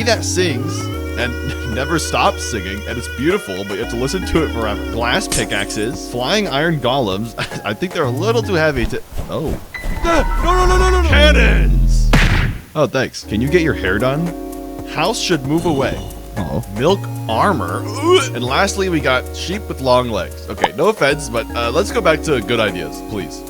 that sings and never stops singing, and it's beautiful, but you have to listen to it forever. Glass pickaxes, flying iron golems. I think they're a little too heavy to... Oh. No. Cannons! Oh, thanks. Can you get your hair done? House should move away. Oh. Milk armor. And lastly, we got sheep with long legs. Okay, no offense, but let's go back to good ideas, please.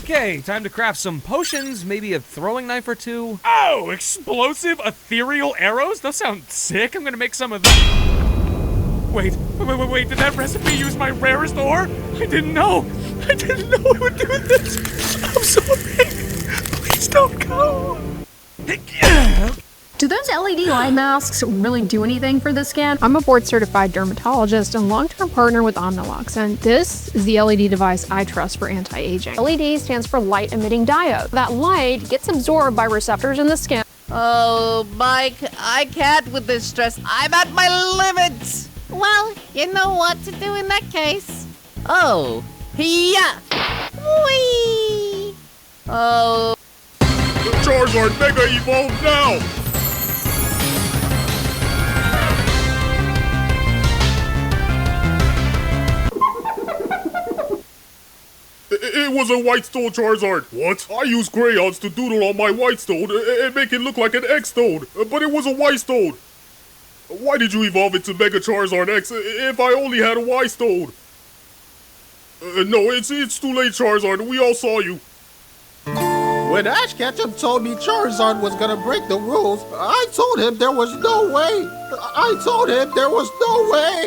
Okay, time to craft some potions, maybe a throwing knife or two. Oh, explosive ethereal arrows? Those sound sick. I'm gonna make some of them. Wait, did that recipe use my rarest ore? I didn't know it would do this. I'm so afraid. Please don't go. Do those LED light masks really do anything for the skin? I'm a board-certified dermatologist and long-term partner with Omnilox, and this is the LED device I trust for anti-aging. LED stands for light-emitting diode. That light gets absorbed by receptors in the skin. Oh, Mike, I can't with this stress. I'm at my limits. Well, you know what to do in that case. Oh, yeah. Whee! Oh. Charizard Mega Evolve now! It was a white stone Charizard. What? I used crayons to doodle on my white stone and make it look like an X stone, but it was a Y stone. Why did you evolve it to Mega Charizard X if I only had a Y stone? No, it's too late, Charizard. We all saw you. When Ash Ketchum told me Charizard was gonna break the rules, I told him there was no way.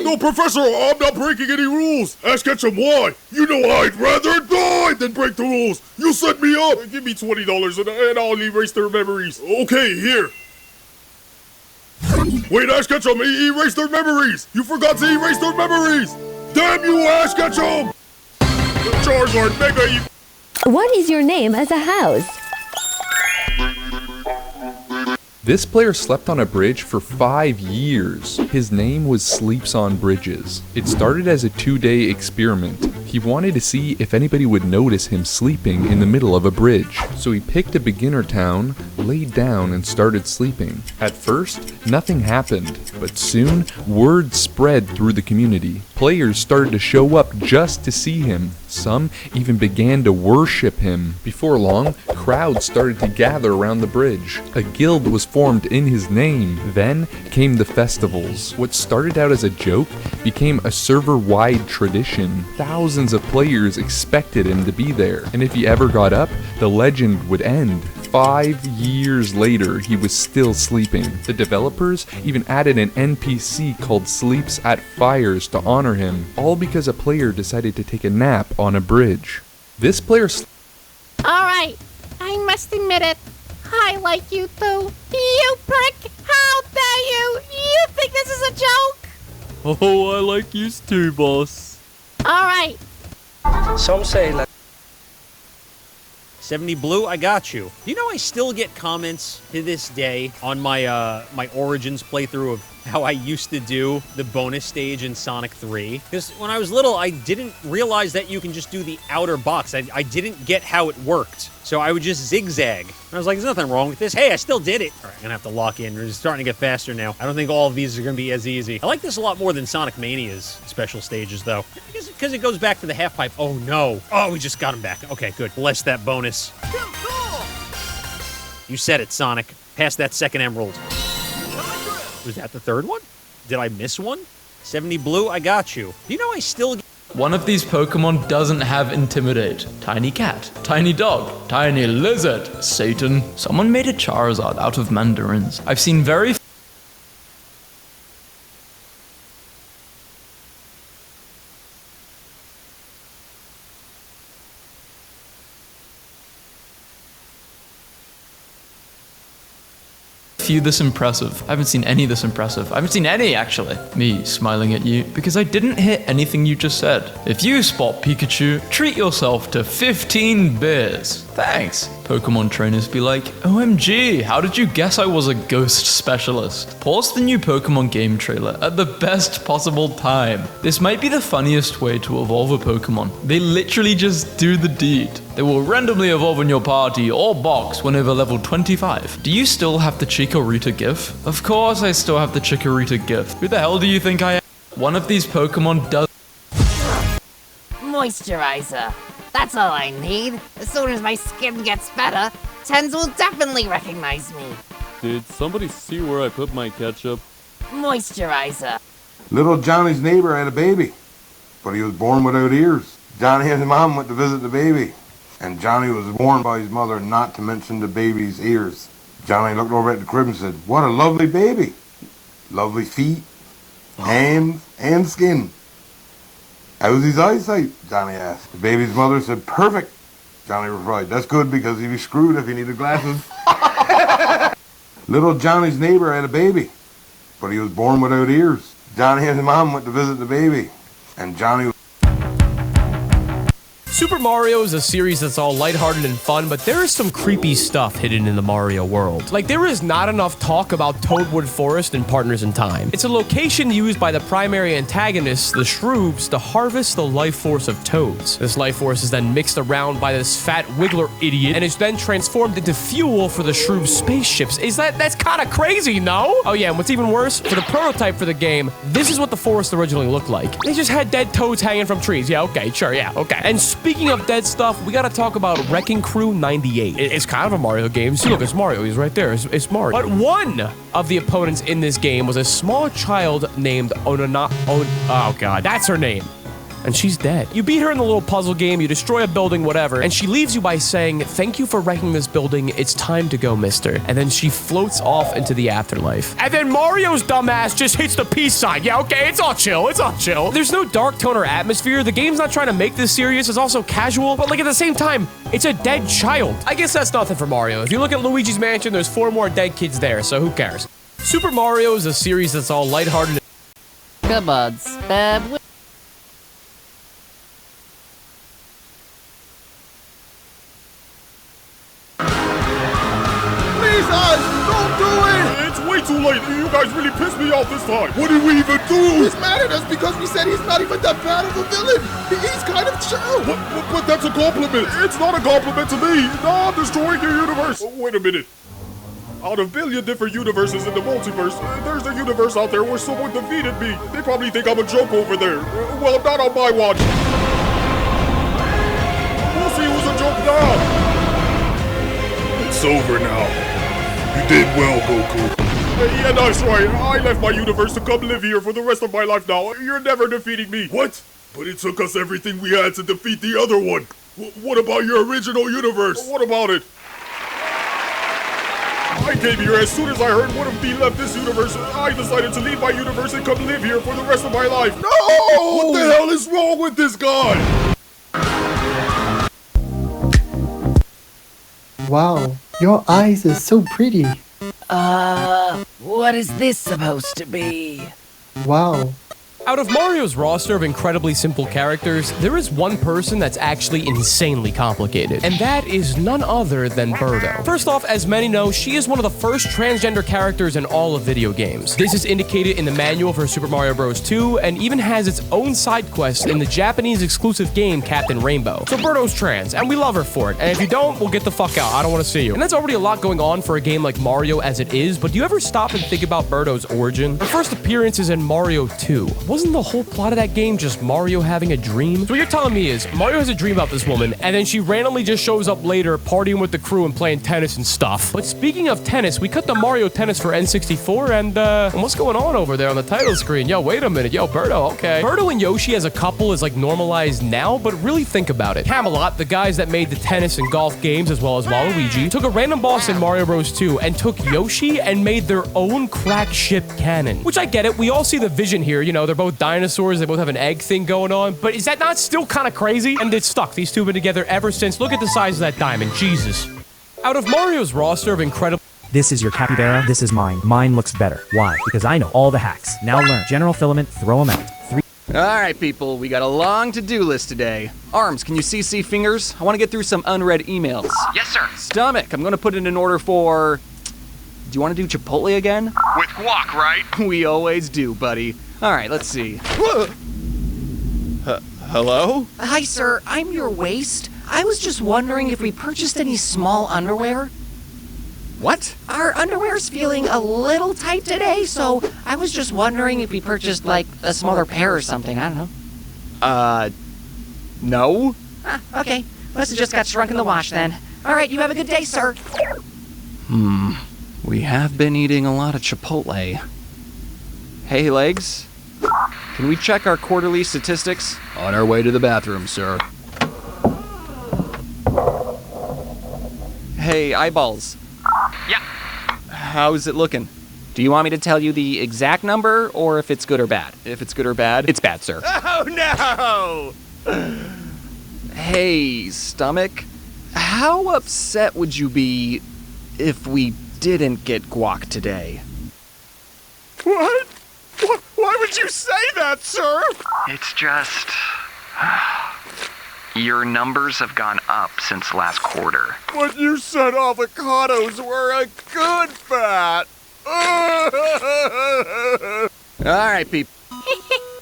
No, Professor, I'm not breaking any rules. Ash Ketchum, why? You know I'd rather die than break the rules. You set me up. Give me $20 and I'll erase their memories. Okay, here. Wait, Ash Ketchum, erase their memories. You forgot to erase their memories. Damn you, Ash Ketchum. Charizard Mega... What is your name as a house? This player slept on a bridge for 5 years. His name was Sleeps on Bridges. It started as a 2-day experiment. He wanted to see if anybody would notice him sleeping in the middle of a bridge. So he picked a beginner town, laid down, and started sleeping. At first, nothing happened, but soon, word spread through the community. Players started to show up just to see him. Some even began to worship him. Before long, crowds started to gather around the bridge. A guild was formed in his name. Then came the festivals. What started out as a joke became a server-wide tradition. Thousands of players expected him to be there, and if he ever got up, the legend would end. 5 years later, he was still sleeping. The developers even added an NPC called Sleeps at Fires to honor him, all because a player decided to take a nap on a bridge. This player Alright, I must admit it. I like you too. You prick! How dare you! You think this is a joke? Oh, I like you too, boss. Alright. Some say like 70 Blue, I got you. You know I still get comments to this day on my my Origins playthrough of how I used to do the bonus stage in Sonic 3. Because when I was little, I didn't realize that you can just do the outer box. I didn't get how it worked. So I would just zigzag. And I was like, there's nothing wrong with this. Hey, I still did it. All right, I'm gonna have to lock in. We're starting to get faster now. I don't think all of these are gonna be as easy. I like this a lot more than Sonic Mania's special stages, though. Because it goes back to the half pipe. Oh, no. Oh, we just got him back. Okay, good. Bless that bonus. You said it, Sonic. Pass that second emerald. Was that the third one? Did I miss one? 70 Blue, I got you. You know I still... One of these Pokemon doesn't have Intimidate. Tiny cat, tiny dog, tiny lizard, Satan. Someone made a Charizard out of mandarins. I've seen very few this impressive. I haven't seen any this impressive. I haven't seen any, actually. Me smiling at you because I didn't hit anything you just said. If you spot Pikachu, treat yourself to 15 beers. Thanks. Pokemon trainers be like, OMG, how did you guess I was a ghost specialist? Pause the new Pokemon game trailer at the best possible time. This might be the funniest way to evolve a Pokemon. They literally just do the deed. They will randomly evolve in your party or box when over level 25. Do you still have the Chikorita GIF? Of course I still have the Chikorita GIF. Who the hell do you think I am? One of these Pokemon does Moisturizer. That's all I need. As soon as my skin gets better, Tens will definitely recognize me. Did somebody see where I put my ketchup? Moisturizer. Little Johnny's neighbor had a baby, but he was born without ears. Johnny and his mom went to visit the baby, and Johnny was warned by his mother not to mention the baby's ears. Johnny looked over at the crib and said, "What a lovely baby. Lovely feet, hands, and skin." "How's his eyesight?" Johnny asked. The baby's mother said, "Perfect." Johnny replied, "That's good because he'd be screwed if he needed glasses." Little Johnny's neighbor had a baby, but he was born without ears. Johnny and his mom went to visit the baby, and Johnny was Super Mario is a series that's all lighthearted and fun, but there is some creepy stuff hidden in the Mario world. Like, there is not enough talk about Toadwood Forest and Partners in Time. It's a location used by the primary antagonists, the Shroobs, to harvest the life force of toads. This life force is then mixed around by this fat Wiggler idiot, and is then transformed into fuel for the Shroob spaceships. That's kind of crazy, no? Oh yeah, and what's even worse, for the prototype for the game, this is what the forest originally looked like. They just had dead toads hanging from trees. Yeah, okay, sure, yeah, okay. And speaking of dead stuff, we gotta talk about Wrecking Crew 98. It's kind of a Mario game. See, look, it's Mario. He's right there. It's Mario. But one of the opponents in this game was a small child named oh god, that's her name. And she's dead. You beat her in the little puzzle game, you destroy a building, whatever, and she leaves you by saying, "Thank you for wrecking this building, it's time to go, mister." And then she floats off into the afterlife. And then Mario's dumbass just hits the peace sign. Yeah, okay, it's all chill, it's all chill. There's no dark tone or atmosphere, the game's not trying to make this serious, it's also casual, but like at the same time, it's a dead child. I guess that's nothing for Mario. If you look at Luigi's Mansion, there's 4 more dead kids there, so who cares? Super Mario is a series that's all lighthearted. Come on, Spam. Don't do it! It's way too late. You guys really pissed me off this time. What did we even do? He's mad at us because we said he's not even that bad of a villain. He's kind of chill. But that's a compliment. It's not a compliment to me. No, I'm destroying your universe. Oh, wait a minute. Out of billion different universes in the multiverse, there's a universe out there where someone defeated me. They probably think I'm a joke over there. Well, not on my watch. We'll see who's a joke now. It's over now. You did well, Goku. Yeah, that's right. I left my universe to come live here for the rest of my life now. You're never defeating me. What? But it took us everything we had to defeat the other one. What about your original universe? What about it? I came here as soon as I heard one of me left this universe. I decided to leave my universe and come live here for the rest of my life. No! What the hell is wrong with this guy? Wow, your eyes are so pretty. What is this supposed to be? Wow. Out of Mario's roster of incredibly simple characters, there is one person that's actually insanely complicated, and that is none other than Birdo. First off, as many know, she is one of the first transgender characters in all of video games. This is indicated in the manual for Super Mario Bros. 2, and even has its own side quest in the Japanese exclusive game Captain Rainbow. So Birdo's trans, and we love her for it, and if you don't, well, get the fuck out. I don't want to see you. And that's already a lot going on for a game like Mario as it is, but do you ever stop and think about Birdo's origin? Her first appearance is in Mario 2. Wasn't the whole plot of that game just Mario having a dream? So what you're telling me is, Mario has a dream about this woman, and then she randomly just shows up later partying with the crew and playing tennis and stuff. But speaking of tennis, we cut the Mario Tennis for N64, and what's going on over there on the title screen? Yo, wait a minute. Yo, Birdo, okay. Birdo and Yoshi as a couple is like normalized now, but really think about it. Camelot, the guys that made the tennis and golf games as well as Waluigi, took a random boss in Mario Bros. 2 and took Yoshi and made their own crack ship cannon. Which I get it, we all see the vision here, you know, they're both dinosaurs, they both have an egg thing going on, but is that not still kind of crazy? And it's stuck. These two have been together ever since. Look at the size of that diamond. Jesus. Out of Mario's roster of incredible... This is your capybara, this is mine. Mine looks better. Why? Because I know all the hacks. Now learn. General filament, throw them out. Alright, people, we got a long to-do list today. Arms, can you CC fingers? I want to get through some unread emails. Yes, sir. Stomach, I'm going to put in an order for... Do you want to do Chipotle again? With guac, right? We always do, buddy. Alright, let's see. Hello? Hi, sir. I'm your waist. I was just wondering if we purchased any small underwear. What? Our underwear's feeling a little tight today, so I was just wondering if we purchased, like, a smaller pair or something. I don't know. No? Okay. Must have just got shrunk in the wash then. All right, you have a good day, sir. We have been eating a lot of Chipotle. Hey, Legs? Can we check our quarterly statistics? On our way to the bathroom, sir. Hey, Eyeballs. Yeah. How's it looking? Do you want me to tell you the exact number, or if it's good or bad? If it's good or bad, it's bad, sir. Oh, no! Hey, Stomach. How upset would you be if we didn't get guac today? What? Why would you say that, sir? It's just... Your numbers have gone up since last quarter. But you said avocados were a good fat. Alright, people.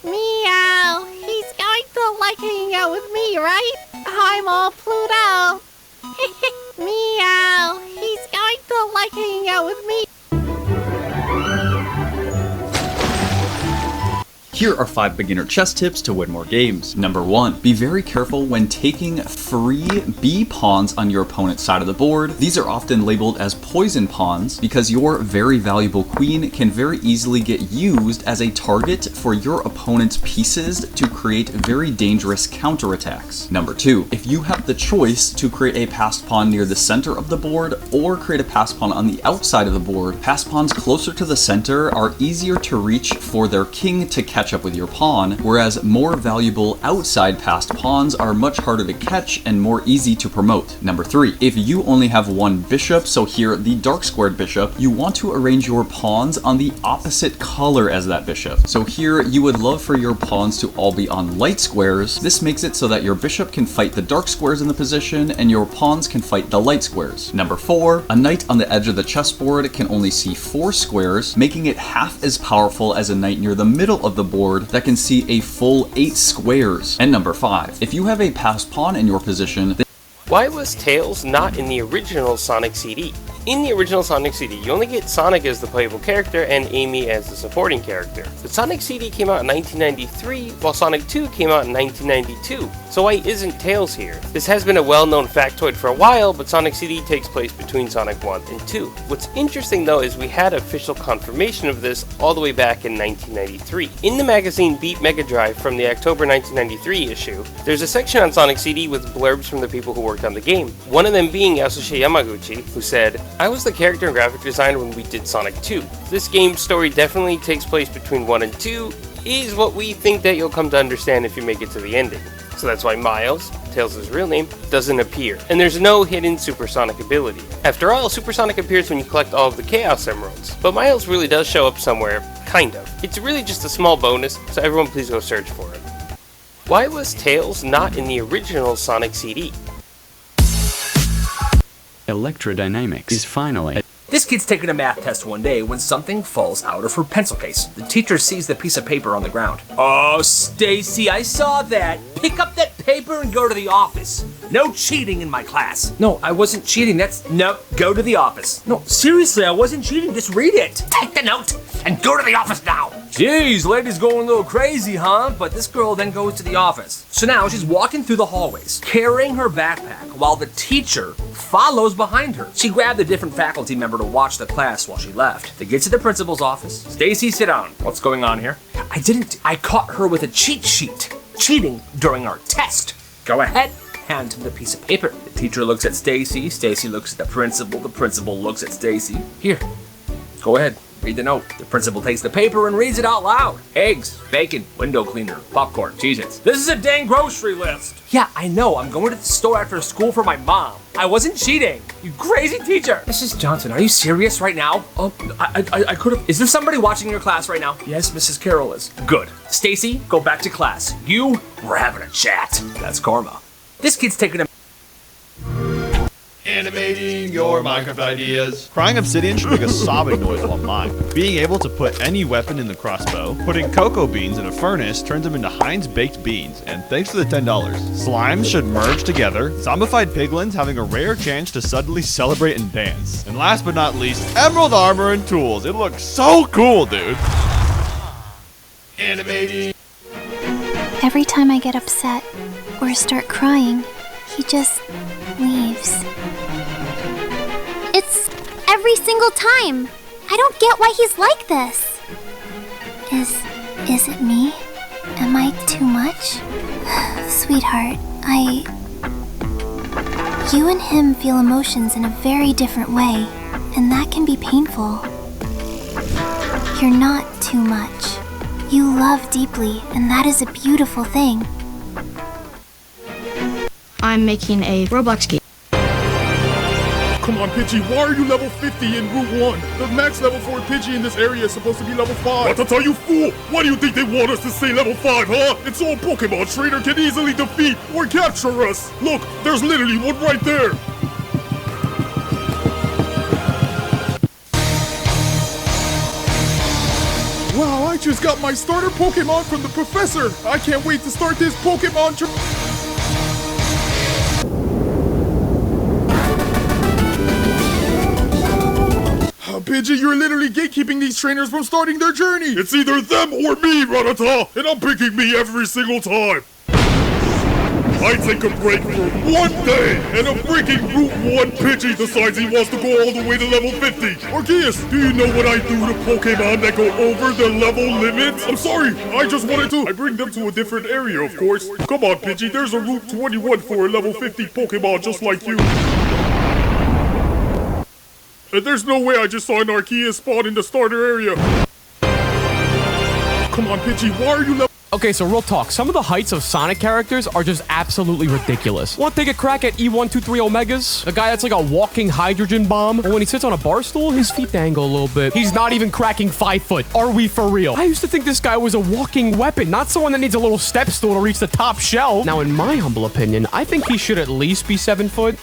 Meow. He's going to like hanging out with me, right? I'm all flued out. Meow. He's going to like hanging out with me. Here are 5 beginner chess tips to win more games. Number 1, be very careful when taking free B pawns on your opponent's side of the board. These are often labeled as poison pawns because your very valuable queen can very easily get used as a target for your opponent's pieces to create very dangerous counterattacks. Number 2, if you have the choice to create a passed pawn near the center of the board or create a passed pawn on the outside of the board, passed pawns closer to the center are easier to reach for their king to catch up with your pawn, whereas more valuable outside passed pawns are much harder to catch and more easy to promote. Number 3, if you only have one bishop, so here the dark squared bishop, you want to arrange your pawns on the opposite color as that bishop. So here you would love for your pawns to all be on light squares. This makes it so that your bishop can fight the dark squares in the position and your pawns can fight the light squares. Number 4, a knight on the edge of the chessboard can only see 4 squares, making it half as powerful as a knight near the middle of the board that can see a full 8 squares. And number 5, if you have a passed pawn in your position, why was Tails not in the original Sonic CD? In the original Sonic CD, you only get Sonic as the playable character and Amy as the supporting character. But Sonic CD came out in 1993, while Sonic 2 came out in 1992. So why isn't Tails here? This has been a well-known factoid for a while, but Sonic CD takes place between Sonic 1 and 2. What's interesting though is we had official confirmation of this all the way back in 1993. In the magazine Beat Mega Drive from the October 1993 issue, there's a section on Sonic CD with blurbs from the people who worked on the game. One of them being Yasushi Yamaguchi, who said, "I was the character and graphic designer when we did Sonic 2. This game's story definitely takes place between 1 and 2, is what we think that you'll come to understand if you make it to the ending." So that's why Miles, Tails' real name, doesn't appear. And there's no hidden Supersonic ability. After all, Supersonic appears when you collect all of the Chaos Emeralds. But Miles really does show up somewhere, kind of. It's really just a small bonus, so everyone please go search for it. Why was Tails not in the original Sonic CD? Electrodynamics is finally... This kid's taking a math test one day when something falls out of her pencil case. The teacher sees the piece of paper on the ground. "Oh, Stacy, I saw that. Pick up that paper and go to the office. No cheating in my class." "No, I wasn't cheating. No, go to the office." "No, seriously, I wasn't cheating. Just read it." "Take the note and go to the office now." Jeez, lady's going a little crazy, huh? But this girl then goes to the office. So now she's walking through the hallways, carrying her backpack, while the teacher follows behind her. She grabbed a different faculty member to watch the class while she left. They get to the principal's office. "Stacy, sit down. What's going on here?" I caught her with a cheat sheet. Cheating during our test." "Go ahead." Hand him the piece of paper. The teacher looks at Stacy. Stacy looks at the principal looks at Stacy. "Here, go ahead. Read the note. The principal takes the paper and reads it out loud. Eggs, bacon, window cleaner, popcorn, Cheez-Its. This is a dang grocery list. Yeah, I know. I'm going to the store after school for my mom. I wasn't cheating. You crazy teacher. Mrs. Johnson, are you serious right now? Oh, I could have. Is there somebody watching your class right now? Yes, Mrs. Carroll is. Good. Stacy, go back to class. You, we're having a chat. That's karma. This kid's taking a... Animating your Minecraft ideas. Crying Obsidian should make a sobbing noise while mine. Being able to put any weapon in the crossbow. Putting cocoa beans in a furnace turns them into Heinz baked beans. And thanks for the $10. Slimes should merge together. Zombified piglins having a rare chance to suddenly celebrate and dance. And last but not least, emerald armor and tools. It looks so cool, dude. Animating. Every time I get upset or start crying, he just leaves. It's every single time. I don't get why he's like this. Is it me? Am I too much? Sweetheart, you and him feel emotions in a very different way, and that can be painful. You're not too much. You love deeply, and that is a beautiful thing. I'm making a Roblox game. Come on, Pidgey, why are you level 50 in Route 1? The max level for a Pidgey in this area is supposed to be level 5. Ratata, you fool! Why do you think they want us to say level 5, huh? It's all Pokemon Trainer can easily defeat or capture us! Look, there's literally one right there! Wow, I just got my starter Pokemon from the professor! I can't wait to start this Pokemon Pidgey, you're literally gatekeeping these trainers from starting their journey! It's either them or me, Ratata! And I'm picking me every single time! I take a break for 1 day, and a freaking Route 1 Pidgey decides he wants to go all the way to level 50! Arceus, do you know what I do to Pokemon that go over the level limit? I'm sorry, I just wanted to. I bring them to a different area, of course. Come on, Pidgey, there's a Route 21 for a level 50 Pokemon just like you. And there's no way I just saw an Arceus spawn in the starter area. Come on, Pidgey, why are you level... Okay, so real talk. Some of the heights of Sonic characters are just absolutely ridiculous. Want to take a crack at E123 Omegas? The guy that's like a walking hydrogen bomb. And when he sits on a bar stool, his feet dangle a little bit. He's not even cracking 5 foot. Are we for real? I used to think this guy was a walking weapon, not someone that needs a little step stool to reach the top shelf. Now, in my humble opinion, I think he should at least be 7 foot.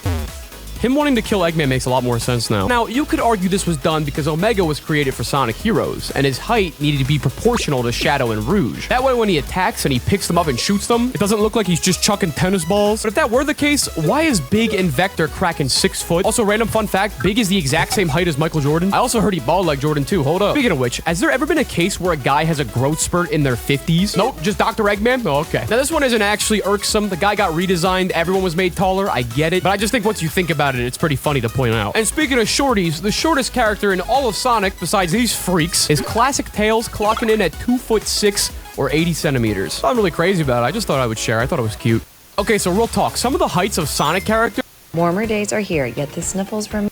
Him wanting to kill Eggman makes a lot more sense now. Now, you could argue this was done because Omega was created for Sonic Heroes, and his height needed to be proportional to Shadow and Rouge. That way, when he attacks and he picks them up and shoots them, it doesn't look like he's just chucking tennis balls. But if that were the case, why is Big and Vector cracking 6 foot? Also, random fun fact, Big is the exact same height as Michael Jordan. I also heard he balled like Jordan too. Hold up. Speaking of which, has there ever been a case where a guy has a growth spurt in their 50s? Nope, just Dr. Eggman? Oh, okay. Now, this one isn't actually irksome. The guy got redesigned, everyone was made taller, I get it. But I just think once you think about it, it's pretty funny to point out. And speaking of shorties, the shortest character in all of Sonic, besides these freaks, is Classic Tails, clocking in at 2'6" or 80 centimeters. I'm really crazy about it. I just thought I would share. I thought it was cute. Okay, so real talk. Some of the heights of Sonic characters... Warmer days are here, yet the sniffles remain.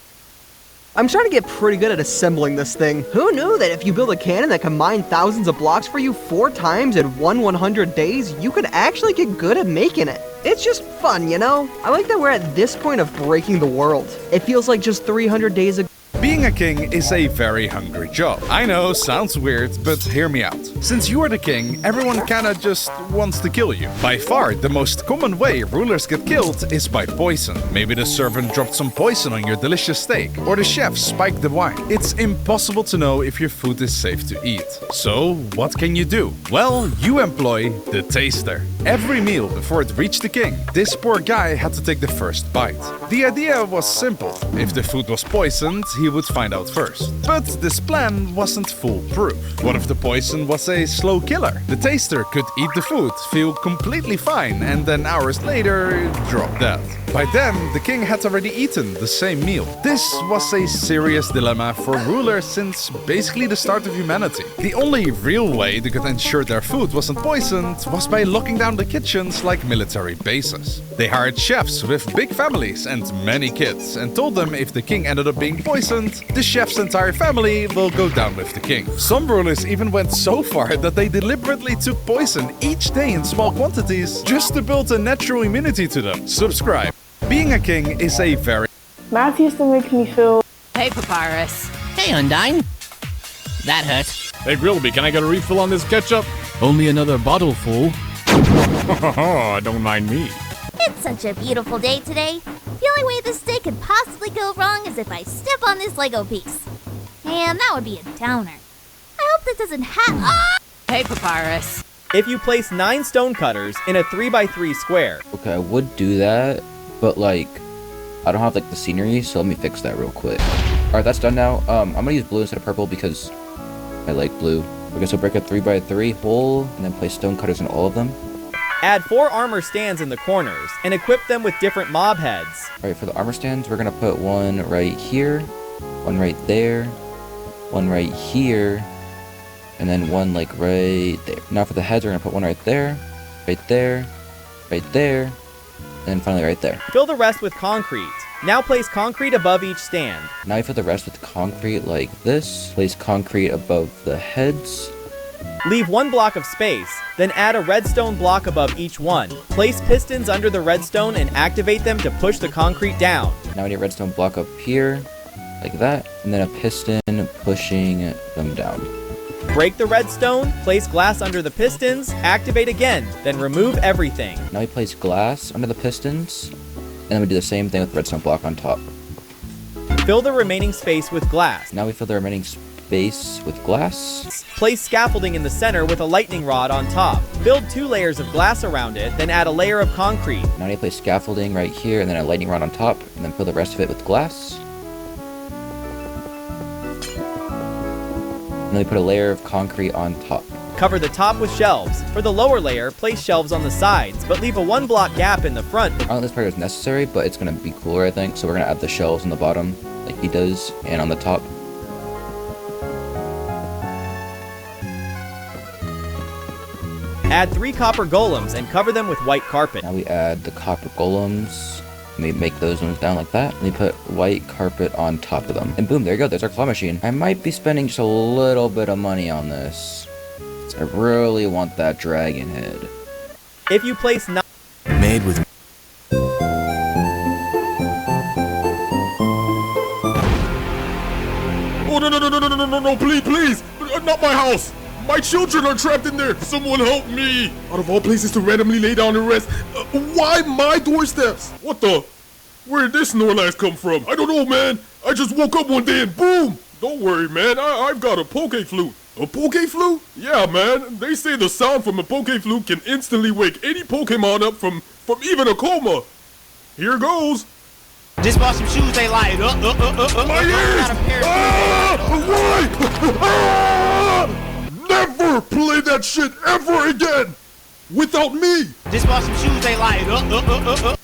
I'm starting to get pretty good at assembling this thing. Who knew that if you build a cannon that can mine thousands of blocks for you 4 times in 100 days, you could actually get good at making it? It's just fun, you know? I like that we're at this point of breaking the world. It feels like just 300 days ago. Being a king is a very hungry job. I know, sounds weird, but hear me out. Since you are the king, everyone kinda just wants to kill you. By far, the most common way rulers get killed is by poison. Maybe the servant dropped some poison on your delicious steak, or the chef spiked the wine. It's impossible to know if your food is safe to eat. So, what can you do? Well, you employ the taster. Every meal before it reached the king, this poor guy had to take the first bite. The idea was simple. If the food was poisoned, he would find out first. But this plan wasn't foolproof. What if the poison was a slow killer? The taster could eat the food, feel completely fine, and then hours later, drop dead. By then, the king had already eaten the same meal. This was a serious dilemma for rulers since basically the start of humanity. The only real way they could ensure their food wasn't poisoned was by locking down around the kitchens like military bases. They hired chefs with big families and many kids and told them if the king ended up being poisoned, the chef's entire family will go down with the king. Some rulers even went so far that they deliberately took poison each day in small quantities just to build a natural immunity to them. Subscribe. Being a king is a very... Math used to make me feel... Hey, Papyrus. Hey, Undyne. That hurt. Hey, Grillby, can I get a refill on this ketchup? Only another bottle full. Don't mind me. It's such a beautiful day today. The only way this day could possibly go wrong is if I step on this Lego piece. And that would be a downer. I hope that doesn't happen. Hey, Papyrus. If you place 9 stone cutters in a 3x3 square. Okay, I would do that, but like, I don't have like the scenery, so let me fix that real quick. Alright, that's done now. I'm gonna use blue instead of purple because I like blue. Okay, so break a 3x3 hole and then place stone cutters in all of them. Add 4 armor stands in the corners and equip them with different mob heads. Alright, for the armor stands, we're gonna put one right here, one right there, one right here, and then one like right there. Now for the heads, we're gonna put one right there, right there, right there, and then finally right there. Fill the rest with concrete. Now place concrete above each stand. Now you fill the rest with concrete like this. Place concrete above the heads. Leave 1 block of space, then add a redstone block above each one. Place pistons under the redstone and activate them to push the concrete down. Now we need a redstone block up here, like that, and then a piston pushing them down. Break the redstone, place glass under the pistons, activate again, then remove everything. Now we place glass under the pistons, and then we do the same thing with the redstone block on top. Fill the remaining space with glass. Now we fill the remaining space with glass. Place scaffolding in the center with a lightning rod on top. Build 2 layers of glass around it, then add a layer of concrete. Now we need to place scaffolding right here, and then a lightning rod on top, and then fill the rest of it with glass. And then we put a layer of concrete on top. Cover the top with shelves. For the lower layer, place shelves on the sides, but leave a 1 block gap in the front. I don't think this part is necessary, but it's going to be cooler, I think. So we're going to add the shelves on the bottom, like he does, and on the top. Add 3 copper golems and cover them with white carpet. Now we add the copper golems. We make those ones down like that. And we put white carpet on top of them. And boom, there you go. There's our claw machine. I might be spending just a little bit of money on this. I really want that dragon head. If you place made with Oh, no, please, not my house. My children are trapped in there. Someone help me. Out of all places to randomly lay down and rest, why my doorsteps? What the? Where did this Snorlax come from? I don't know, man. I just woke up one day and boom. Don't worry, man. I've got a poke flute. A poke flute? Yeah, man. They say the sound from a poke flute can instantly wake any Pokemon up from even a coma. Here goes. Just bought some shoes they like. My ears! Why? Never play that shit ever again! Without me! Just bought some shoes they like.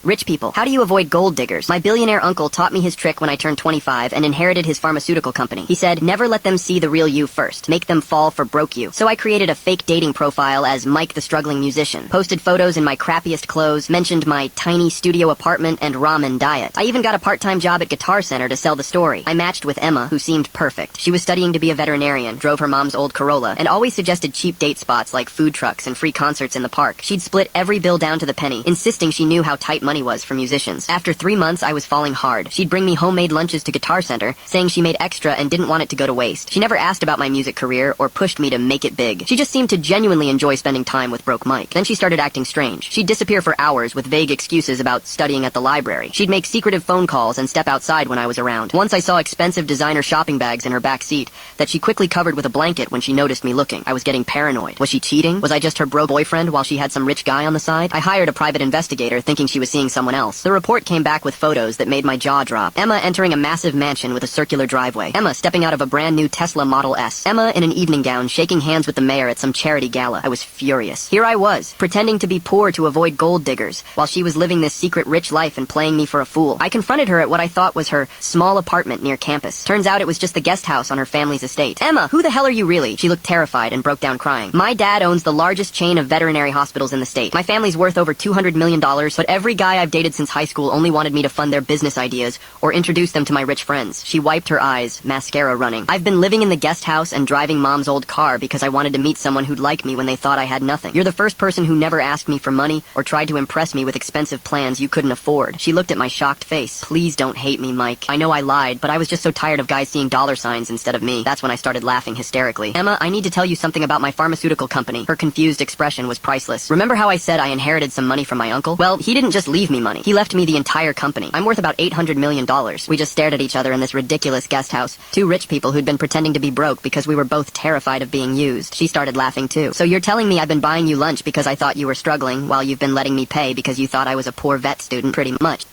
Rich people, how do you avoid gold diggers? My billionaire uncle taught me his trick when I turned 25 and inherited his pharmaceutical company. He said, never let them see the real you first. Make them fall for broke you. So I created a fake dating profile as Mike the struggling musician. Posted photos in my crappiest clothes, mentioned my tiny studio apartment and ramen diet. I even got a part-time job at Guitar Center to sell the story. I matched with Emma, who seemed perfect. She was studying to be a veterinarian, drove her mom's old Corolla, and always suggested cheap date spots like food trucks and free concerts in the park. She'd split every bill down to the penny, insisting she knew how tight money was for musicians. After 3 months, I was falling hard. She'd bring me homemade lunches to Guitar Center, saying she made extra and didn't want it to go to waste. She never asked about my music career or pushed me to make it big. She just seemed to genuinely enjoy spending time with Broke Mike. Then she started acting strange. She'd disappear for hours with vague excuses about studying at the library. She'd make secretive phone calls and step outside when I was around. Once I saw expensive designer shopping bags in her back seat that she quickly covered with a blanket when she noticed me looking. I was getting paranoid. Was she cheating? Was I just her bro boyfriend while she had some rich guy on the side? I hired a private investigator thinking she was seeing being someone else. The report came back with photos that made my jaw drop. Emma entering a massive mansion with a circular driveway. Emma stepping out of a brand new Tesla Model S. Emma in an evening gown shaking hands with the mayor at some charity gala. I was furious. Here I was, pretending to be poor to avoid gold diggers, while she was living this secret rich life and playing me for a fool. I confronted her at what I thought was her small apartment near campus. Turns out it was just the guest house on her family's estate. Emma, who the hell are you really? She looked terrified and broke down crying. My dad owns the largest chain of veterinary hospitals in the state. My family's worth over $200 million, but every guy I've dated since high school only wanted me to fund their business ideas or introduce them to my rich friends. She wiped her eyes, mascara running. I've been living in the guest house and driving mom's old car because I wanted to meet someone who'd like me when they thought I had nothing. You're the first person who never asked me for money or tried to impress me with expensive plans you couldn't afford. She looked at my shocked face. Please don't hate me, Mike. I know I lied, but I was just so tired of guys seeing dollar signs instead of me. That's when I started laughing hysterically. Emma, I need to tell you something about my pharmaceutical company. Her confused expression was priceless. Remember how I said I inherited some money from my uncle? Well, he didn't just leave me money. He left me the entire company. I'm worth about $800 million. We just stared at each other in this ridiculous guest house. Two rich people who'd been pretending to be broke because we were both terrified of being used. She started laughing too. So you're telling me I've been buying you lunch because I thought you were struggling, while you've been letting me pay because you thought I was a poor vet student, pretty much.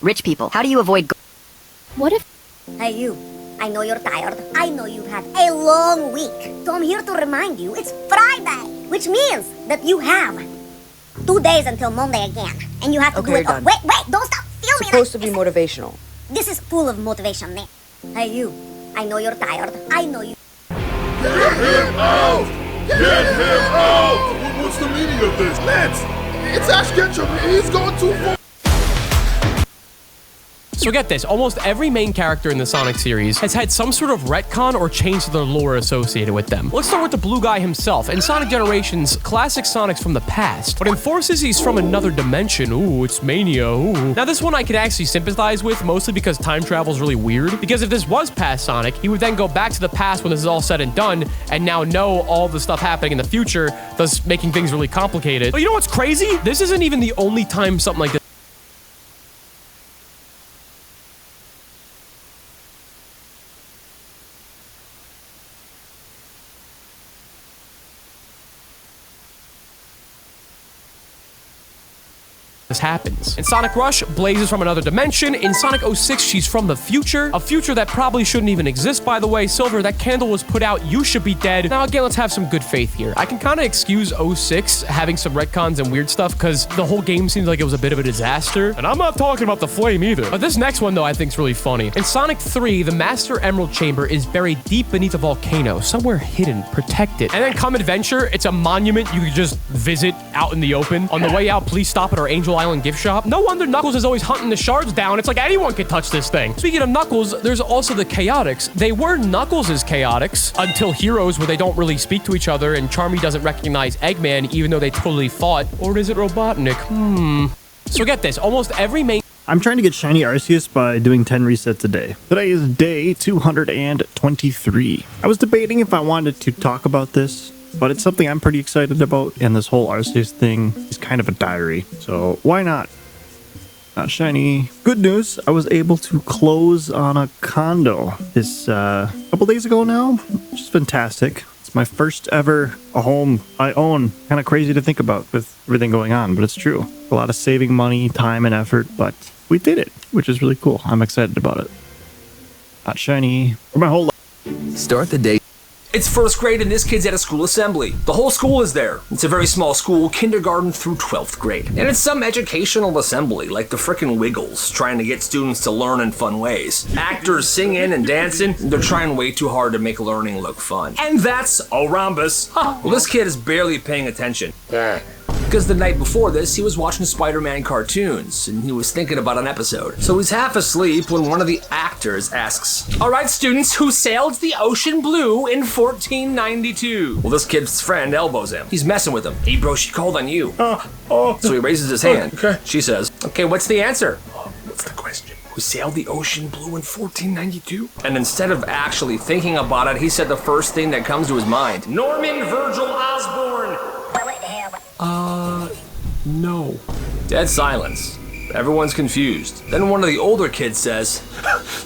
Rich people, how do you avoid What if... Hey, you. I know you're tired. I know you've had a long week. So I'm here to remind you it's Friday, which means that you have 2 days until Monday again. And you have to do it... done. Wait, don't stop. Feel me. Supposed to be motivational. This is full of motivation, man. Hey, you. I know you're tired. I know you... Get him out! Get him out! What's the meaning of this? It's Ash Ketchum. He's going too far. So get this, almost every main character in the Sonic series has had some sort of retcon or change to their lore associated with them. Let's start with the blue guy himself. In Sonic Generations, classic Sonic's from the past, but in Forces he's from another dimension. Ooh, it's Mania, ooh. Now this one I can actually sympathize with, mostly because time travel is really weird, because if this was past Sonic, he would then go back to the past when this is all said and done, and now know all the stuff happening in the future, thus making things really complicated. But you know what's crazy? This isn't even the only time something like this happens. In Sonic Rush, Blaze is from another dimension. In Sonic 06, she's from the future. A future that probably shouldn't even exist, by the way. Silver, that candle was put out. You should be dead. Now, again, let's have some good faith here. I can kind of excuse 06 having some retcons and weird stuff because the whole game seems like it was a bit of a disaster. And I'm not talking about the flame either. But this next one, though, I think is really funny. In Sonic 3, the Master Emerald Chamber is buried deep beneath a volcano, somewhere hidden, protected. And then come Adventure, it's a monument you could just visit out in the open. On the way out, please stop at our Angel Island gift shop. No wonder Knuckles is always hunting the shards down. It's like anyone could touch this thing. Speaking of Knuckles, there's also the Chaotix. They were Knuckles' Chaotix until Heroes, where they don't really speak to each other and Charmy doesn't recognize Eggman even though they totally fought. Or is it Robotnik? So get this, almost every main... I'm trying to get Shiny Arceus by doing 10 resets a day. Today is day 223. I was debating if I wanted to talk about this, but it's something I'm pretty excited about, and this whole Arceus thing is kind of a diary, so why not? Not shiny. Good news, I was able to close on a condo this couple days ago now, which is fantastic. It's my first ever home I own. Kind of crazy to think about with everything going on, but it's true. A lot of saving money, time, and effort, but we did it, which is really cool. I'm excited about it. Not shiny for my whole life. Start the day. It's first grade and this kid's at a school assembly. The whole school is there. It's a very small school, kindergarten through 12th grade. And it's some educational assembly, like the frickin' Wiggles, trying to get students to learn in fun ways. Actors singing and dancing, they're trying way too hard to make learning look fun. And that's a rhombus. Well, this kid is barely paying attention. Because the night before this, he was watching Spider-Man cartoons, and he was thinking about an episode. So he's half asleep when one of the actors asks, "All right, students, who sailed the ocean blue in 1492? Well, this kid's friend elbows him. He's messing with him. "Hey, bro, she called on you." So he raises his hand. Okay. She says, "Okay, what's the answer?" "What's the question?" "Who sailed the ocean blue in 1492? And instead of actually thinking about it, he said the first thing that comes to his mind. Norman Virgil Osborne. No. Dead silence. Everyone's confused. Then one of the older kids says,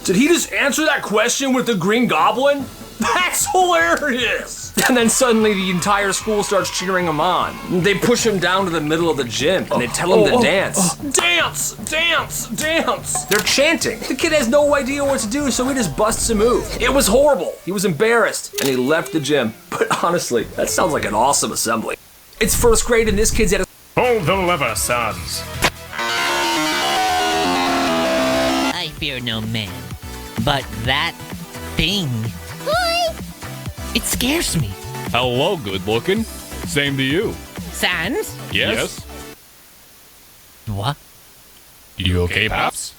"Did he just answer that question with the Green Goblin? That's hilarious!" And then suddenly the entire school starts cheering him on. They push him down to the middle of the gym and they tell him to dance. Dance! Dance! Dance! They're chanting. The kid has no idea what to do, so he just busts a move. It was horrible. He was embarrassed and he left the gym. But honestly, that sounds like an awesome assembly. It's first grade and this kid's at a... Hold the lever, sons. I fear no man, but that thing... Hi! It scares me. Hello, good looking. Same to you. Sans? Yes. What? You okay, Paps?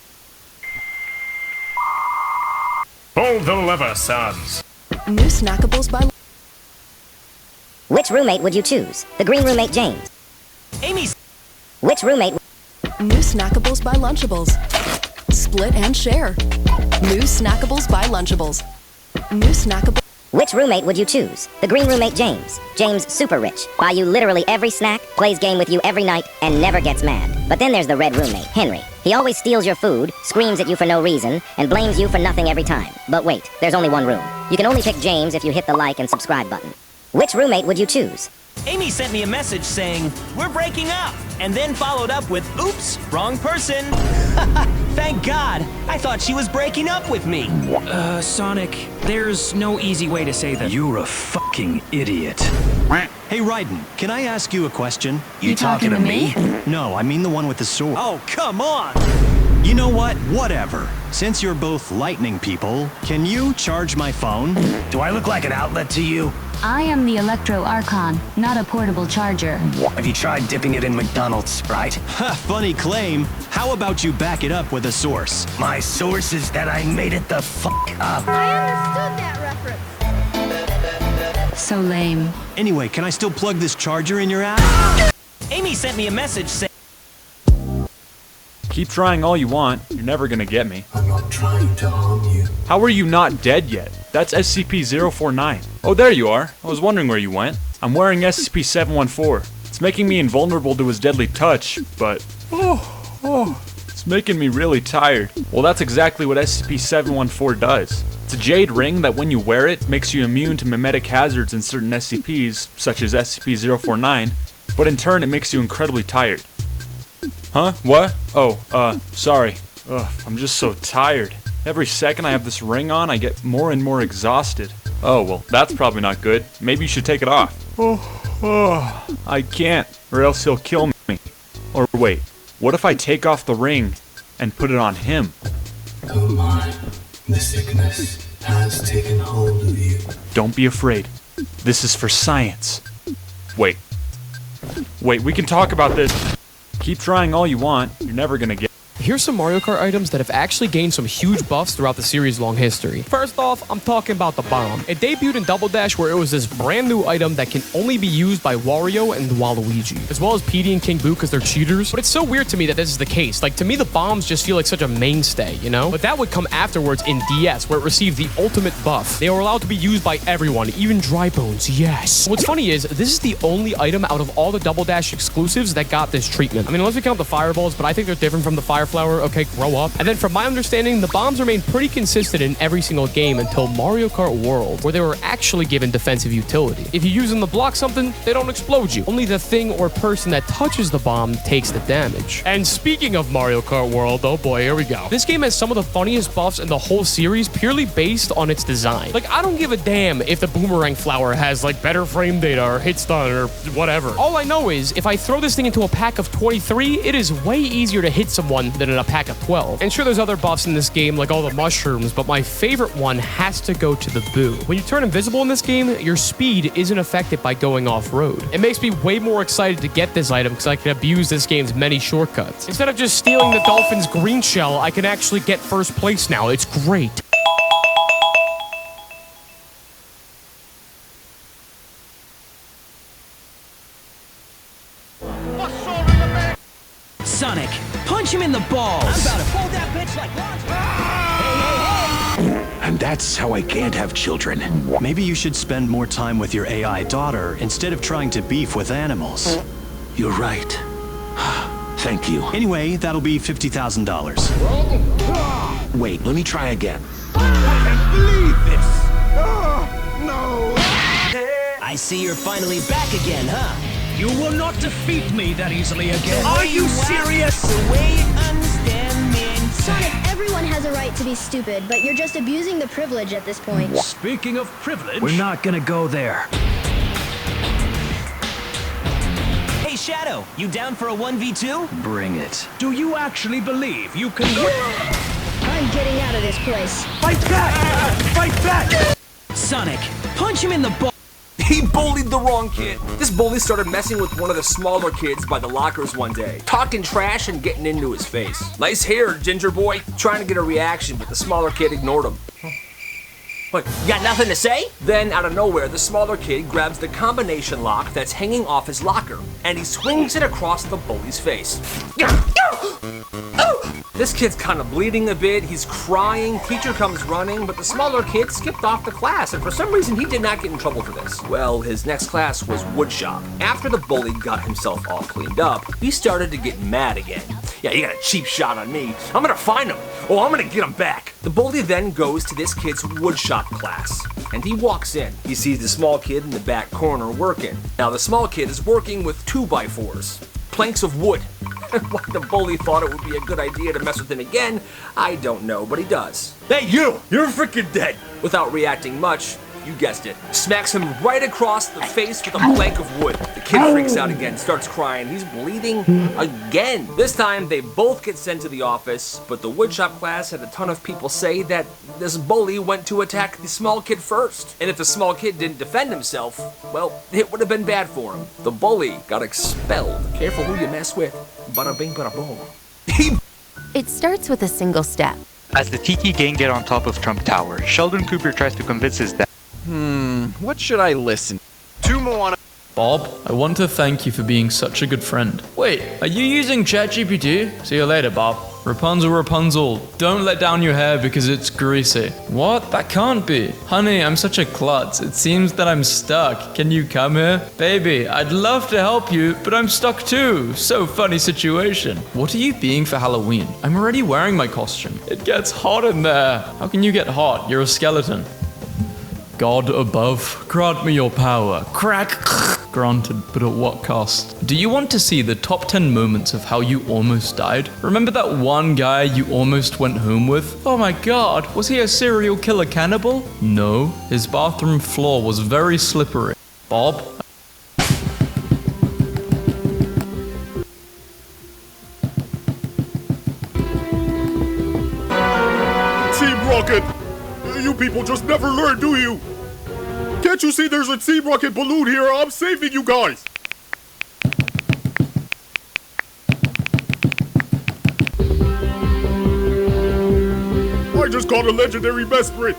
Hold the lever, sons. New snackables by... Which roommate would you choose? The green roommate James. Amy's... Which roommate... New snackables by Lunchables. Split and share. New snackables by Lunchables. New snackables... Which roommate would you choose? The green roommate James. James super rich. Buy you literally every snack, plays game with you every night, and never gets mad. But then there's the red roommate, Henry. He always steals your food, screams at you for no reason, and blames you for nothing every time. But wait, there's only one room. You can only pick James if you hit the like and subscribe button. Which roommate would you choose? Amy sent me a message saying, "We're breaking up," and then followed up with, "Oops, wrong person." Thank God. I thought she was breaking up with me. Sonic, there's no easy way to say that. You're a fucking idiot. Hey, Raiden, can I ask you a question? You talking to me? No, I mean the one with the sword. Oh, come on. You know what? Whatever. Since you're both lightning people, can you charge my phone? Do I look like an outlet to you? I am the Electro Archon, not a portable charger. Have you tried dipping it in McDonald's, right? Ha, funny claim. How about you back it up with a source? My source is that I made it the fuck up. I understood that reference. So lame. Anyway, can I still plug this charger in your ass? Amy sent me a message saying... Keep trying all you want, you're never gonna get me. I'm not trying to harm you. How are you not dead yet? That's SCP-049. Oh, there you are. I was wondering where you went. I'm wearing SCP-714. It's making me invulnerable to his deadly touch, but... it's making me really tired. Well, that's exactly what SCP-714 does. It's a jade ring that when you wear it, makes you immune to mimetic hazards in certain SCPs, such as SCP-049, but in turn it makes you incredibly tired. Huh? What? Oh, sorry. Ugh, I'm just so tired. Every second I have this ring on, I get more and more exhausted. Oh, well, that's probably not good. Maybe you should take it off. I can't, or else he'll kill me. Or wait, what if I take off the ring and put it on him? Oh my, the sickness has taken hold of you. Don't be afraid. This is for science. Wait, we can talk about this. Keep trying all you want, you're never gonna get... Here's some Mario Kart items that have actually gained some huge buffs throughout the series' long history. First off, I'm talking about the bomb. It debuted in Double Dash where it was this brand new item that can only be used by Wario and Waluigi, as well as Petey and King Boo because they're cheaters. But it's so weird to me that this is the case. Like, to me, the bombs just feel like such a mainstay, you know? But that would come afterwards in DS, where it received the ultimate buff. They were allowed to be used by everyone, even Dry Bones, yes. What's funny is, this is the only item out of all the Double Dash exclusives that got this treatment. I mean, unless we count the Fireballs, but I think they're different from the Fire Flower. Okay, grow up. And then from my understanding, the bombs remained pretty consistent in every single game until Mario Kart World, where they were actually given defensive utility. If you use them to block something, they don't explode you. Only the thing or person that touches the bomb takes the damage. And speaking of Mario Kart World, oh boy, here we go. This game has some of the funniest buffs in the whole series purely based on its design. Like, I don't give a damn if the Boomerang Flower has like better frame data or hit stun or whatever. All I know is if I throw this thing into a pack of 23, it is way easier to hit someone than in a pack of 12. And sure, there's other buffs in this game, like all the mushrooms, but my favorite one has to go to the Boo. When you turn invisible in this game, your speed isn't affected by going off-road. It makes me way more excited to get this item because I can abuse this game's many shortcuts. Instead of just stealing the Dolphin's green shell, I can actually get first place now. It's great. Sonic, punch him in the balls. I'm about to fold that bitch like launch. Hey. And that's how I can't have children. Maybe you should spend more time with your AI daughter instead of trying to beef with animals. You're right. Thank you. Anyway, that'll be $50,000. Wait, let me try again. I can't believe this. Oh, no. I see you're finally back again, huh? You will not defeat me that easily again. Are you serious? The way you understand me. Sonic, everyone has a right to be stupid, but you're just abusing the privilege at this point. Speaking of privilege, we're not gonna go there. Hey, Shadow, you down for a 1v2? Bring it. Do you actually believe you can... I'm getting out of this place. Fight back! Fight back! Sonic, punch him in the butt. He bullied the wrong kid. This bully started messing with one of the smaller kids by the lockers one day, talking trash and getting into his face. Nice hair, ginger boy, trying to get a reaction, but the smaller kid ignored him. What, you got nothing to say? Then, out of nowhere, the smaller kid grabs the combination lock that's hanging off his locker, and he swings it across the bully's face. This kid's kind of bleeding a bit, he's crying, teacher comes running, but the smaller kid skipped off the class, and for some reason he did not get in trouble for this. Well, his next class was woodshop. After the bully got himself all cleaned up, he started to get mad again. Yeah, you got a cheap shot on me. I'm gonna find him. Oh, I'm gonna get him back. The bully then goes to this kid's woodshop class, and he walks in. He sees the small kid in the back corner working. Now, the small kid is working with 2x4s, planks of wood. Why the bully thought it would be a good idea to mess with him again, I don't know, but he does. Hey, you're freaking dead. Without reacting much, you guessed it, smacks him right across the face with a plank of wood. The kid freaks out again, starts crying. He's bleeding again. This time, they both get sent to the office, but the woodshop class had a ton of people say that this bully went to attack the small kid first. And if the small kid didn't defend himself, well, it would have been bad for him. The bully got expelled. Careful who you mess with. Bada bing, bada boom. It starts with a single step. As the Tiki gang get on top of Trump Tower, Sheldon Cooper tries to convince his dad. What should I listen to? Moana. Bob, I want to thank you for being such a good friend. Wait, are you using ChatGPT? See you later, Bob. Rapunzel, don't let down your hair because it's greasy. What? That can't be. Honey, I'm such a klutz. It seems that I'm stuck. Can you come here? Baby, I'd love to help you, but I'm stuck too. So funny situation. What are you being for Halloween? I'm already wearing my costume. It gets hot in there. How can you get hot? You're a skeleton. God above, grant me your power. Crack. Granted, but at what cost? Do you want to see the top 10 moments of how you almost died? Remember that one guy you almost went home with? Oh my god, was he a serial killer cannibal? No, his bathroom floor was very slippery. Bob? Team Rocket! You people just never learn, do you? Can't you see there's a Team Rocket balloon here? I'm saving you guys! I just caught a legendary Mesprit!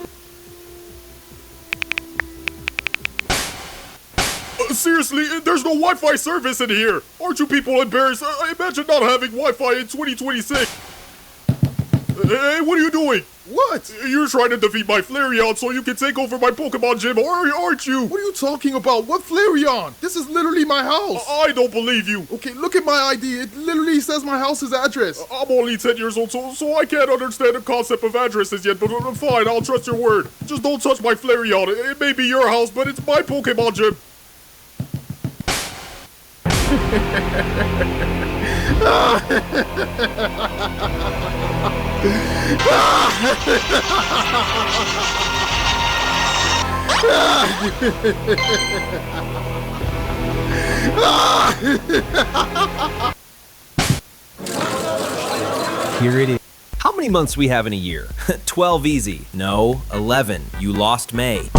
Seriously, there's no Wi-Fi service in here! Aren't you people embarrassed? Imagine not having Wi-Fi in 2026! Hey, what are you doing? What? You're trying to defeat my Flareon so you can take over my Pokemon gym, aren't you? What are you talking about? What Flareon? This is literally my house. I don't believe you. Okay, look at my ID. It literally says my house's address. I'm only 10 years old, so I can't understand the concept of addresses yet, but fine, I'll trust your word. Just don't touch my Flareon. It may be your house, but it's my Pokemon gym. Here it is. How many months we have in a year? 12 easy. No, 11. You lost May.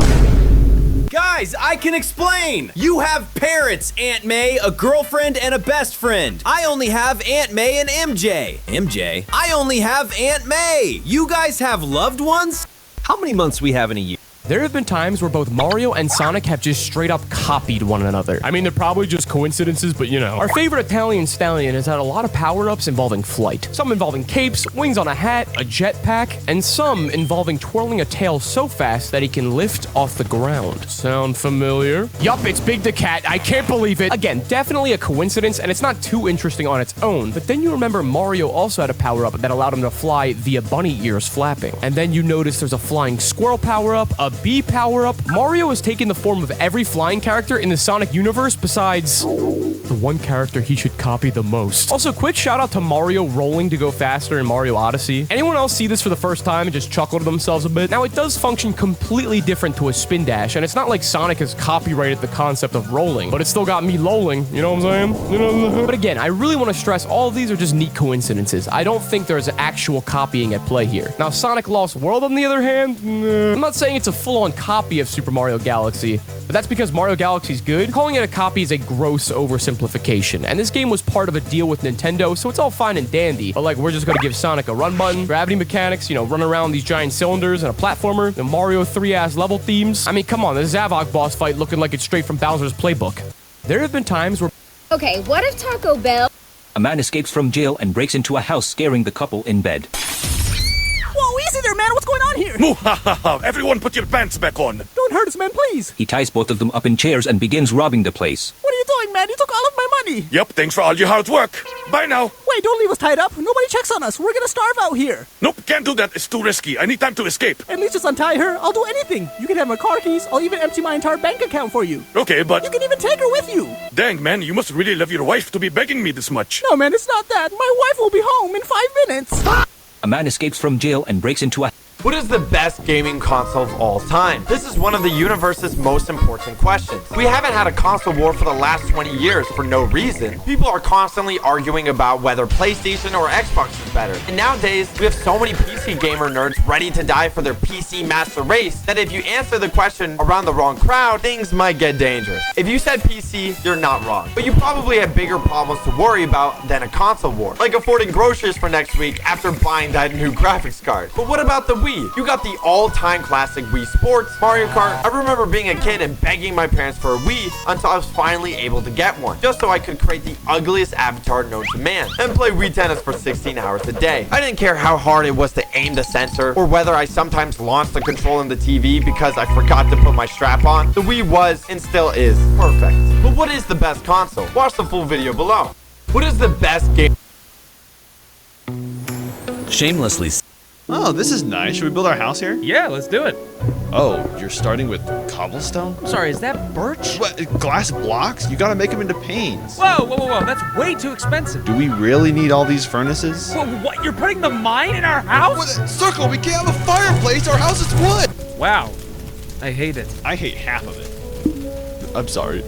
Guys, I can explain! You have parents, Aunt May, a girlfriend, and a best friend. I only have Aunt May and MJ. MJ? I only have Aunt May. You guys have loved ones? How many months we have in a year? There have been times where both Mario and Sonic have just straight up copied one another. I mean, they're probably just coincidences, but you know. Our favorite Italian stallion has had a lot of power-ups involving flight. Some involving capes, wings on a hat, a jetpack, and some involving twirling a tail so fast that he can lift off the ground. Sound familiar? Yup, it's Big the Cat. I can't believe it. Again, definitely a coincidence, and it's not too interesting on its own. But then you remember Mario also had a power-up that allowed him to fly via bunny ears flapping. And then you notice there's a flying squirrel power-up, a B power-up, Mario has taken the form of every flying character in the Sonic universe besides the one character he should copy the most. Also, quick shout out to Mario rolling to go faster in Mario Odyssey. Anyone else see this for the first time and just chuckle to themselves a bit? Now, it does function completely different to a spin dash, and it's not like Sonic has copyrighted the concept of rolling, but it still got me lolling, you know what I'm saying? You know what I'm saying? But again, I really want to stress all of these are just neat coincidences. I don't think there's actual copying at play here. Now, Sonic Lost World, on the other hand, I'm not saying it's a full-on copy of Super Mario Galaxy, but that's because Mario Galaxy's good. Calling it a copy is a gross oversimplification, and this game was part of a deal with Nintendo, so it's all fine and dandy, but like, we're just gonna give Sonic a run button, gravity mechanics, you know, run around these giant cylinders, and a platformer, the Mario 3-ass level themes. I mean, come on, the Zavok boss fight looking like it's straight from Bowser's playbook. There have been times where... Okay, what if Taco Bell... A man escapes from jail and breaks into a house, scaring the couple in bed. Whoa, easy there, man. What's going on here? Muhahaha! Everyone put your pants back on! Don't hurt us, man, please. He ties both of them up in chairs and begins robbing the place. What are you doing, man? You took all of my money. Yep, thanks for all your hard work. Bye now. Wait, don't leave us tied up. Nobody checks on us. We're gonna starve out here. Nope, can't do that. It's too risky. I need time to escape. At least just untie her. I'll do anything. You can have my car keys. I'll even empty my entire bank account for you. Okay, but... You can even take her with you. Dang, man, you must really love your wife to be begging me this much. No, man, it's not that. My wife will be home in 5 minutes. A man escapes from jail and breaks into a... What is the best gaming console of all time? This is one of the universe's most important questions. We haven't had a console war for the last 20 years for no reason. People are constantly arguing about whether PlayStation or Xbox is better. And nowadays, we have so many PC gamer nerds ready to die for their PC master race that if you answer the question around the wrong crowd, things might get dangerous. If you said PC, you're not wrong. But you probably have bigger problems to worry about than a console war, like affording groceries for next week after buying that new graphics card. But what about the Wii? You got the all-time classic Wii Sports, Mario Kart. I remember being a kid and begging my parents for a Wii until I was finally able to get one, just so I could create the ugliest avatar known to man and play Wii Tennis for 16 hours a day. I didn't care how hard it was to aim the sensor or whether I sometimes launched the control in the TV because I forgot to put my strap on. The Wii was and still is perfect. But what is the best console? Watch the full video below. What is the best game? Shamelessly. Oh, this is nice. Should we build our house here? Yeah, let's do it. Oh, you're starting with cobblestone? I'm sorry, is that birch? What, glass blocks? You gotta make them into panes. Whoa, that's way too expensive. Do we really need all these furnaces? Whoa, what, you're putting the mine in our house? What, Circle, we can't have a fireplace. Our house is wood. Wow, I hate it. I hate half of it. I'm sorry.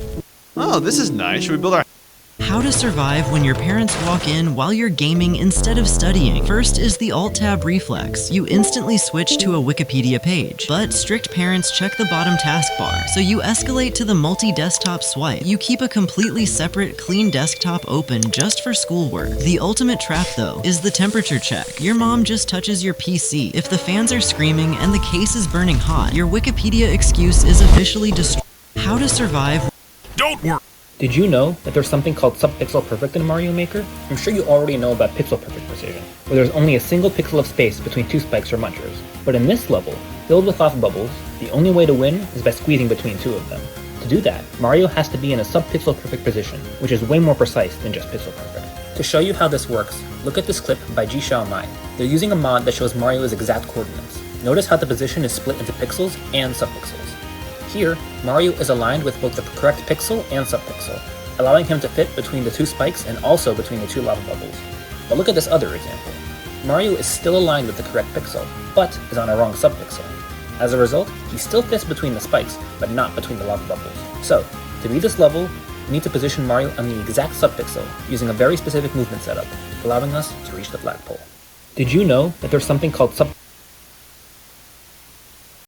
Oh, this is nice. Should we build our... How to survive when your parents walk in while you're gaming instead of studying. First is the Alt-Tab reflex. You instantly switch to a Wikipedia page. But strict parents check the bottom taskbar, so you escalate to the multi-desktop swipe. You keep a completely separate, clean desktop open just for schoolwork. The ultimate trap, though, is the temperature check. Your mom just touches your PC. If the fans are screaming and the case is burning hot, your Wikipedia excuse is officially destroyed. How to survive... Don't worry. Did you know that there's something called sub-pixel perfect in Mario Maker? I'm sure you already know about pixel perfect precision, where there's only a single pixel of space between two spikes or munchers. But in this level, filled with lava bubbles, the only way to win is by squeezing between two of them. To do that, Mario has to be in a sub-pixel perfect position, which is way more precise than just pixel perfect. To show you how this works, look at this clip by Ji Xiaomai. They're using a mod that shows Mario's exact coordinates. Notice how the position is split into pixels and subpixels. Here, Mario is aligned with both the correct pixel and subpixel, allowing him to fit between the two spikes and also between the two lava bubbles. But look at this other example. Mario is still aligned with the correct pixel, but is on a wrong subpixel. As a result, he still fits between the spikes, but not between the lava bubbles. So, to beat this level, we need to position Mario on the exact subpixel using a very specific movement setup, allowing us to reach the flagpole. Did you know that there's something called